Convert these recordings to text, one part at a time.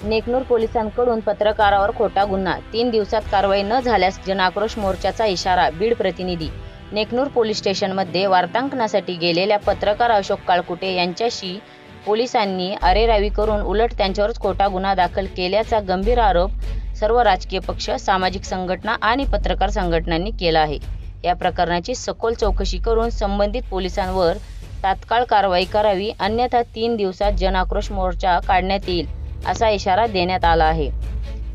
नेकनूर पोलिसांकडून पत्रकारावर खोटा गुन्हा, 3 दिवसात कारवाई न झाल्यास जनआक्रोश मोर्चाचा इशारा. बीड प्रतिनिधी. नेकनूर पोलीस स्टेशनमध्ये वार्तांकनासाठी गेलेल्या पत्रकार अशोक काळकुटे यांच्याशी पोलिसांनी अरेरावी करून उलट त्यांच्यावरच खोटा गुन्हा दाखल केल्याचा गंभीर आरोप सर्व राजकीय पक्ष, सामाजिक संघटना आणि पत्रकार संघटनांनी केला आहे. या प्रकरणाची सखोल चौकशी करून संबंधित पोलिसांवर तात्काळ कारवाई करावी, अन्यथा 3 दिवसात जनआक्रोश मोर्चा काढण्यात येईल, असा इशारा देण्यात आला आहे.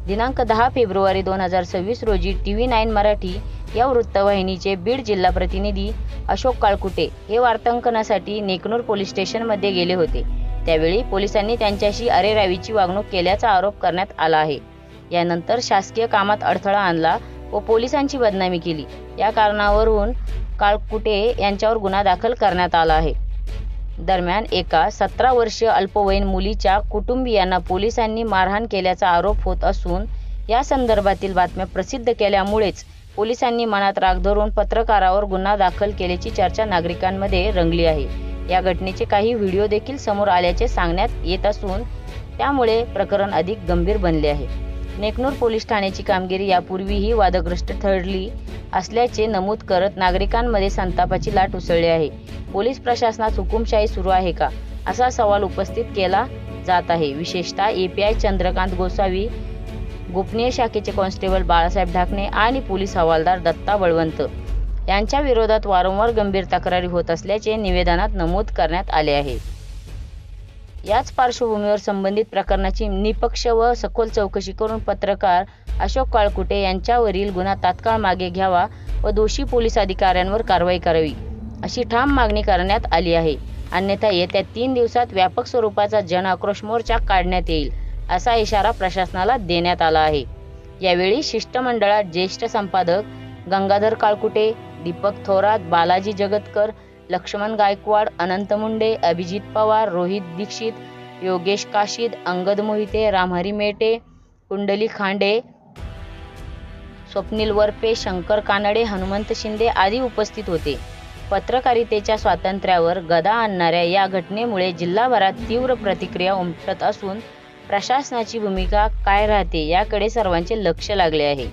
दिनांक 10 फेब्रुवारी 2026 रोजी TV9 मराठी या वृत्तवाहिनीचे बीड जिल्हा प्रतिनिधी अशोक काळकुटे हे वार्तांकनासाठी नेकनूर पोलीस स्टेशनमध्ये गेले होते. त्यावेळी पोलिसांनी त्यांच्याशी अरेरावीची वागणूक केल्याचा आरोप करण्यात आला आहे. यानंतर शासकीय कामात अडथळा आणला व पोलिसांची बदनामी केली. या कारणावरून काळकुटे यांच्यावर गुन्हा दाखल करण्यात आला आहे. दरम्यान एका 17 वर्षीय अल्पवयीन मुलीच्या कुटुंबियांना पोलिसांनी मारहाण केल्याचा आरोप होत असून या संदर्भातील बातम्या प्रसिद्ध केल्यामुळेच पोलिसांनी मनात राग धरून पत्रकारावर गुन्हा दाखल केल्याची चर्चा नागरिकांमध्ये रंगली आहे. या घटनेचे काही व्हिडिओ देखील समोर आल्याचे सांगण्यात येत असून त्यामुळे प्रकरण अधिक गंभीर बनले आहे. नेकनूर पोलीस ठाण्याची कामगिरी यापूर्वीही वादग्रस्त ठरली असल्याचे नमूद करत नागरिकांमध्ये संतापाची लाट उसळली आहे. पोलीस प्रशासनात हुकुमशाही सुरू आहे का, असा सवाल उपस्थित केला जात आहे. विशेषतः API चंद्रकांत गोसावी, गोपनीय शाखेचे कॉन्स्टेबल बाळासाहेब ढाकणे आणि पोलीस हवालदार दत्ता बळवंत यांच्या विरोधात वारंवार गंभीर तक्रारी होत असल्याचे निवेदनात नमूद करण्यात आले आहे. याच पार्श्वभूमीवर संबंधित प्रकरणाची निष्पक्ष व सखोल चौकशी करून पत्रकार अशोक काळकुटे यांच्यावरील गुन्हा तात्काळ मागे घ्यावा व दोषी पोलीस अधिकाऱ्यांवर कारवाई करावी, अशी ठाम मागणी करण्यात आली आहे. अन्यथा येत्या 3 दिवसात व्यापक स्वरूपाचा जनआक्रोश मोर्चा काढण्यात येईल, असा इशारा प्रशासनाला देण्यात आला आहे. यावेळी शिष्टमंडळात ज्येष्ठ संपादक गंगाधर काळकुटे, दीपक थोरात, बालाजी जगतकर, लक्ष्मण गायकवाड, अनंत मुंडे, अभिजित पवार, रोहित दीक्षित, योगेश काशीद, अंगद मोहिते, रामहरी मेटे, कुंडली खांडे, स्वप्नील वरपे, शंकर कानडे, हनुमंत शिंदे आदी उपस्थित होते. पत्रकारितेच्या स्वातंत्र्यावर गदा आणणाऱ्या या घटनेमुळे जिल्हाभरात तीव्र प्रतिक्रिया उमटत असून प्रशासनाची भूमिका काय राहते याकडे सर्वांचे लक्ष लागले आहे.